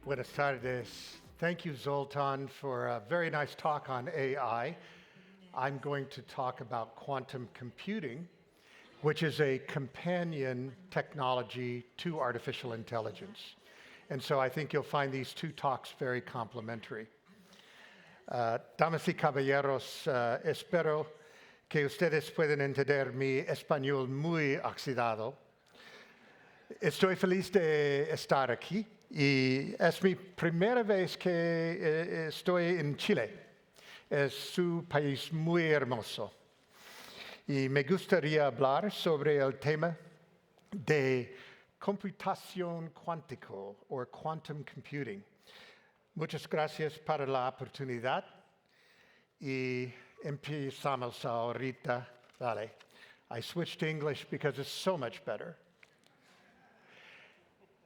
Buenas tardes. Thank you, Zoltan, for a very nice talk on AI. I'm going to talk about quantum computing, which is a companion technology to artificial intelligence. And so I think you'll find these two talks very complementary. Damas y caballeros, espero que ustedes puedan entender mi español muy oxidado. Estoy feliz de estar aquí y es mi primera vez que estoy en Chile. Es un país muy hermoso. Y me gustaría hablar sobre el tema de computación cuántica o quantum computing. Muchas gracias por la oportunidad y empezamos ahorita. Vale. I switched to English because it's so much better.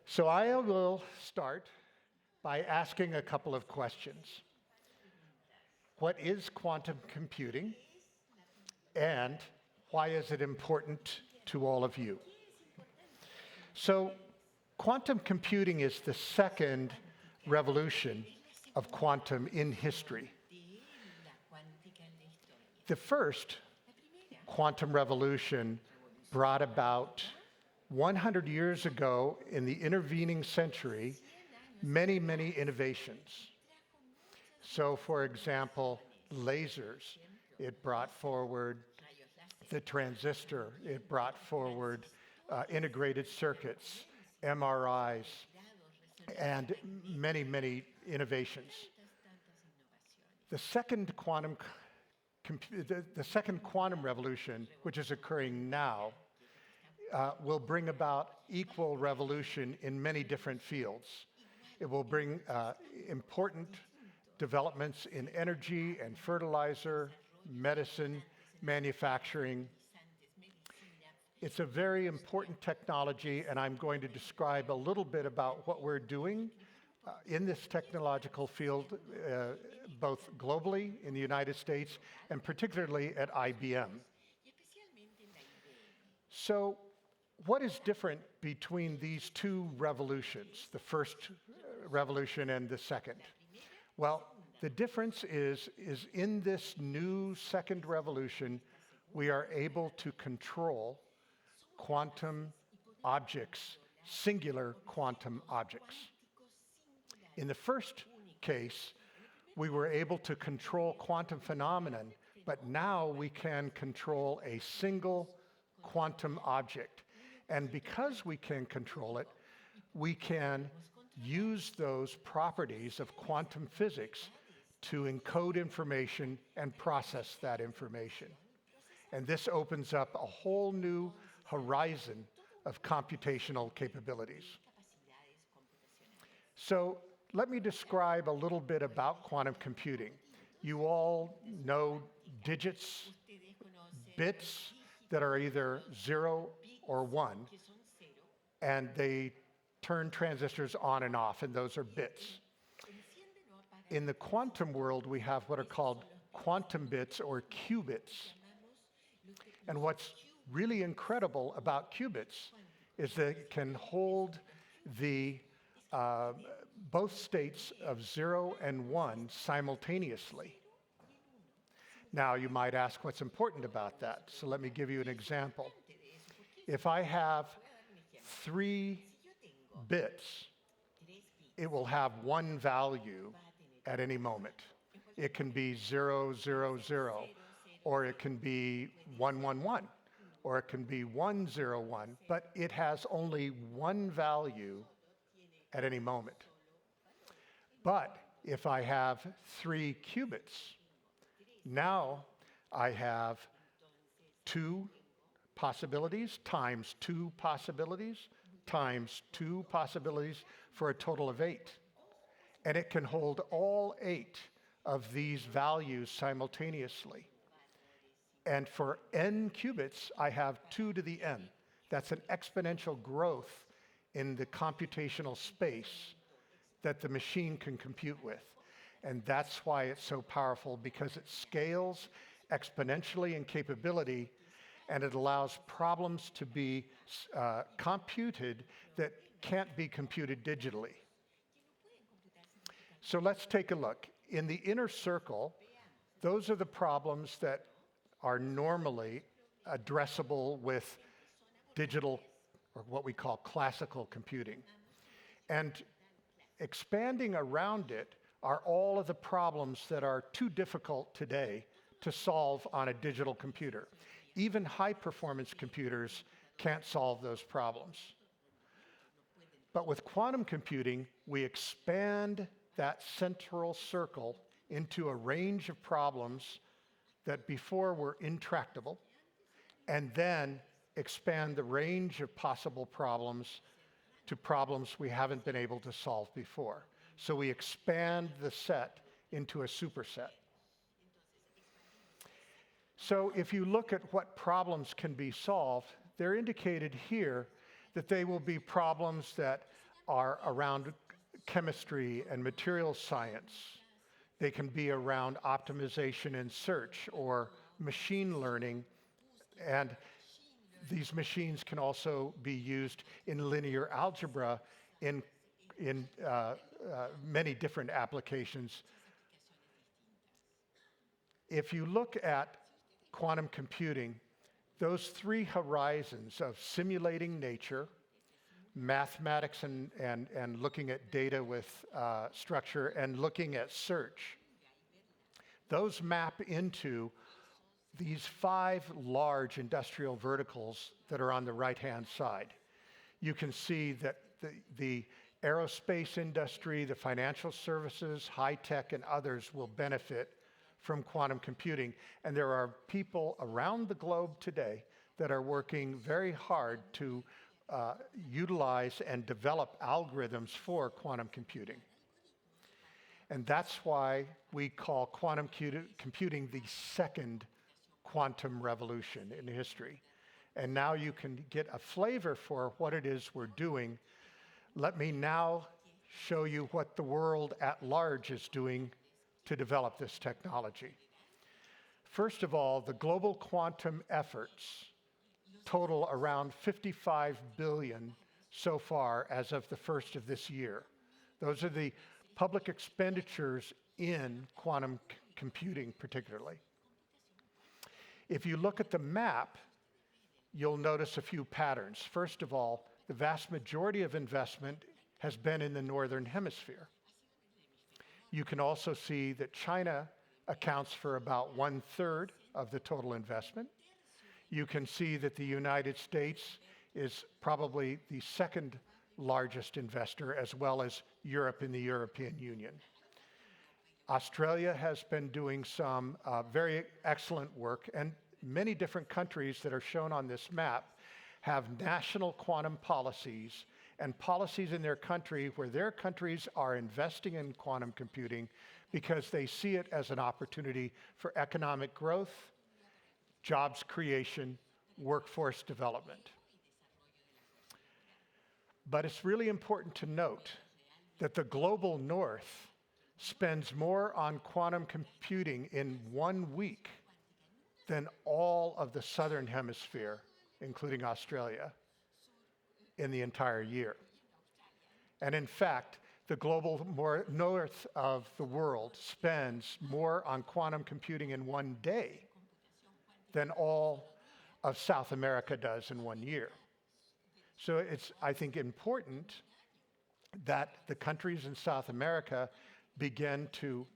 So I will start by asking a couple of questions. What is quantum computing? And why is it important to all of you? So quantum computing is the second revolution of quantum in history. The first quantum revolution brought about 100 years ago in the intervening century, many, many innovations. So, for example, lasers, it brought forward the transistor, it brought forward integrated circuits, MRIs, and many, many innovations. The second quantum revolution, which is occurring now, will bring about equal revolution in many different fields. It will bring important developments in energy and fertilizer, medicine, manufacturing. It's a very important technology, and I'm going to describe a little bit about what we're doing in this technological field, both globally in the United States and particularly at IBM. So, what is different between these two revolutions, the first revolution and the second? Well, the difference is in this new second revolution, we are able to control quantum objects, singular quantum objects. In the first case, we were able to control quantum phenomenon, but now we can control a single quantum object. And because we can control it, we can use those properties of quantum physics to encode information and process that information. And this opens up a whole new horizon of computational capabilities. So let me describe a little bit about quantum computing. You all know digits, bits that are either 0 or 1, and they turn transistors on and off, and those are bits. In the quantum world, we have what are called quantum bits or qubits. And what's really incredible about qubits is that it can hold the both states of 0 and 1 simultaneously. Now, you might ask what's important about that. So let me give you an example. If I have 3 bits, it will have one value at any moment. It can be 0, 0, 0, or it can be 1, 1, 1, or it can be 1, 0, 1, but it has only one value at any moment. But if I have 3 qubits, now I have 2 possibilities times 2 possibilities times 2 possibilities for a total of 8. And it can hold all 8 of these values simultaneously. And for n qubits, I have 2 to the n. That's an exponential growth in the computational space that the machine can compute with. And that's why it's so powerful, because it scales exponentially in capability, and it allows problems to be computed that can't be computed digitally. So let's take a look. In the inner circle, those are the problems that are normally addressable with digital, or what we call classical computing. And expanding around it are all of the problems that are too difficult today to solve on a digital computer. Even high-performance computers can't solve those problems. But with quantum computing, we expand that central circle into a range of problems that before were intractable, and then expand the range of possible problems to problems we haven't been able to solve before. So we expand the set into a superset. So if you look at what problems can be solved, they're indicated here that they will be problems that are around chemistry and material science. They can be around optimization and search or machine learning, and these machines can also be used in linear algebra in many different applications. If you look at quantum computing, those three horizons of simulating nature, mathematics and looking at data with structure, and looking at search, those map into these 5 large industrial verticals that are on the right-hand side. You can see that the aerospace industry, the financial services, high-tech, and others will benefit from quantum computing. And there are people around the globe today that are working very hard to utilize and develop algorithms for quantum computing. And that's why we call quantum computing the second quantum revolution in history. And now you can get a flavor for what it is we're doing. Let me now show you what the world at large is doing to develop this technology. First of all, the global quantum efforts total around 55 billion so far as of the first of this year. Those are the public expenditures in quantum computing particularly. If you look at the map, you'll notice a few patterns. First of all, the vast majority of investment has been in the northern hemisphere. You can also see that China accounts for about 1/3 of the total investment. You can see that the United States is probably the second largest investor, as well as Europe and the European Union. Australia has been doing some very excellent work, and many different countries that are shown on this map have national quantum policies and policies in their country where their countries are investing in quantum computing because they see it as an opportunity for economic growth, jobs creation, workforce development. But it's really important to note that the global north spends more on quantum computing in 1 week than all of the southern hemisphere, including Australia, in the entire year. And in fact, the global north of the world spends more on quantum computing in 1 day than all of South America does in 1 year. So it's, I think, important that the countries in South America begin to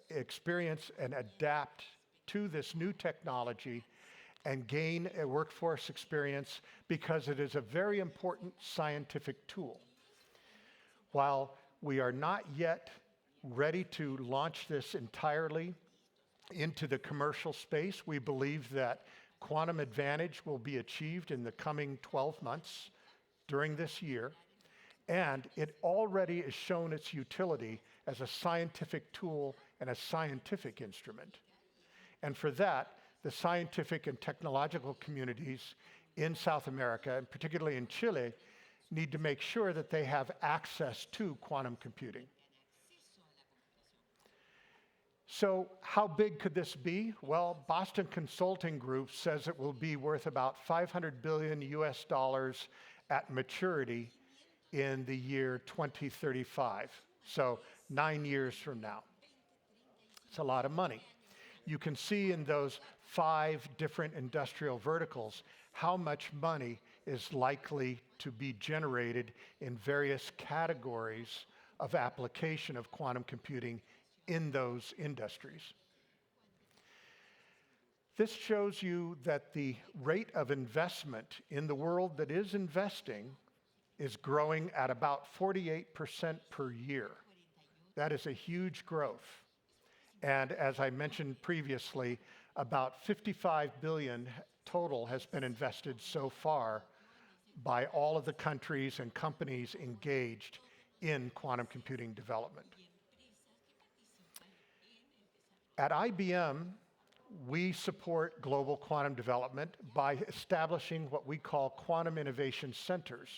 experience and adapt to this new technology and gain a workforce experience, because it is a very important scientific tool. While we are not yet ready to launch this entirely into the commercial space, we believe that quantum advantage will be achieved in the coming 12 months during this year, and it already has shown its utility as a scientific tool and a scientific instrument. And for that, the scientific and technological communities in South America, and particularly in Chile, need to make sure that they have access to quantum computing. So how big could this be? Well, Boston Consulting Group says it will be worth about $500 billion US at maturity in the year 2035. So 9 years from now. It's a lot of money. You can see in those 5 different industrial verticals how much money is likely to be generated in various categories of application of quantum computing in those industries. This shows you that the rate of investment in the world that is investing is growing at about 48% per year. That is a huge growth. And as I mentioned previously, about $55 billion total has been invested so far by all of the countries and companies engaged in quantum computing development. At IBM, we support global quantum development by establishing what we call quantum innovation centers.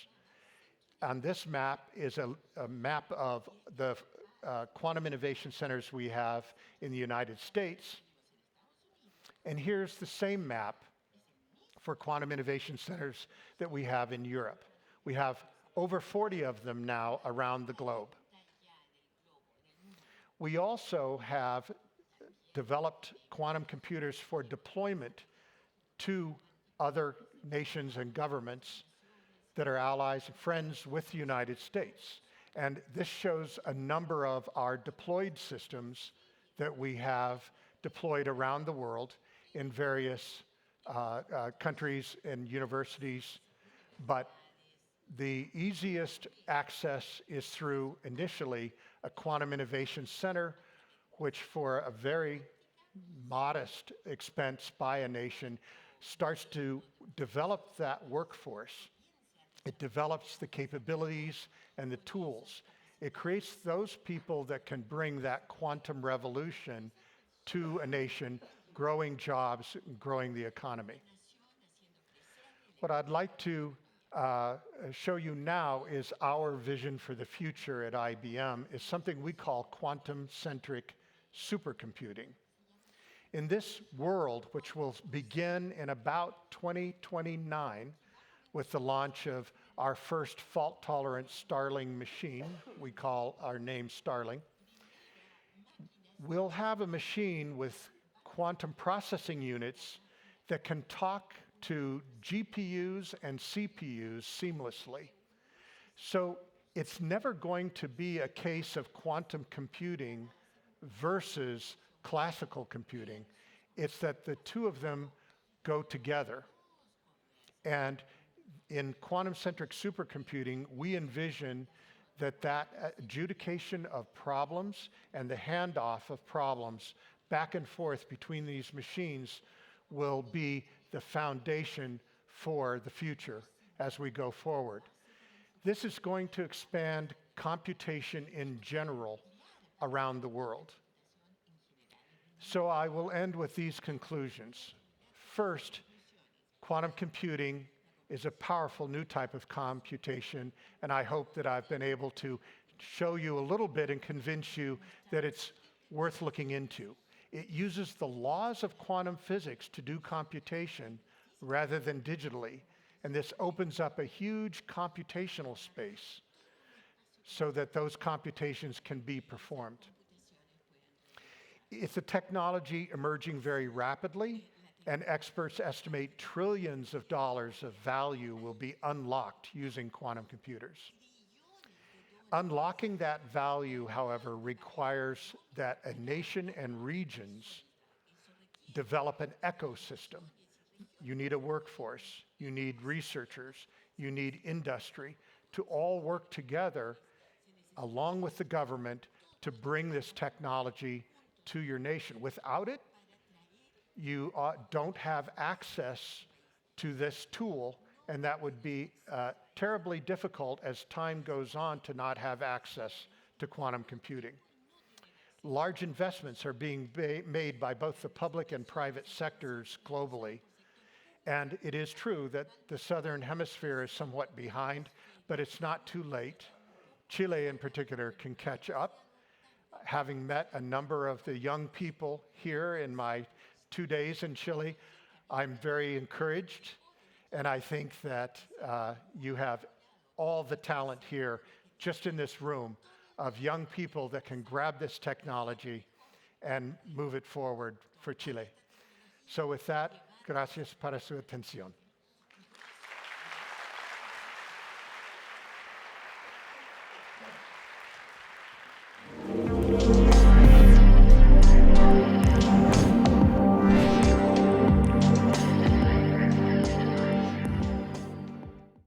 On this map is a map of the quantum innovation centers we have in the United States. And here's the same map for quantum innovation centers that we have in Europe. We have over 40 of them now around the globe. We also have developed quantum computers for deployment to other nations and governments that are allies and friends with the United States. And this shows a number of our deployed systems that we have deployed around the world in various countries and universities. But the easiest access is through, initially, a quantum innovation center, which for a very modest expense by a nation starts to develop that workforce. It develops the capabilities and the tools. It creates those people that can bring that quantum revolution to a nation, growing jobs, and growing the economy. What I'd like to show you now is our vision for the future at IBM is something we call quantum-centric supercomputing. In this world, which will begin in about 2029 with the launch of our first fault-tolerant Starling machine, we call our name Starling, we'll have a machine with quantum processing units that can talk to GPUs and CPUs seamlessly. So it's never going to be a case of quantum computing versus classical computing. It's that the two of them go together. And in quantum-centric supercomputing, we envision that adjudication of problems and the handoff of problems back and forth between these machines will be the foundation for the future as we go forward. This is going to expand computation in general around the world. So I will end with these conclusions. First, quantum computing is a powerful new type of computation, and I hope that I've been able to show you a little bit and convince you that it's worth looking into. It uses the laws of quantum physics to do computation rather than digitally, and this opens up a huge computational space so that those computations can be performed. It's a technology emerging very rapidly, and experts estimate trillions of dollars of value will be unlocked using quantum computers. Unlocking that value, however, requires that a nation and regions develop an ecosystem. You need a workforce, you need researchers, you need industry to all work together along with the government to bring this technology to your nation. Without it, you don't have access to this tool, and that would be terribly difficult as time goes on to not have access to quantum computing. Large investments are being made by both the public and private sectors globally, and it is true that the Southern Hemisphere is somewhat behind, but it's not too late. Chile in particular can catch up. Having met a number of the young people here in my 2 days in Chile, I'm very encouraged, and I think that you have all the talent here, just in this room, of young people that can grab this technology and move it forward for Chile. So with that, gracias para su atención.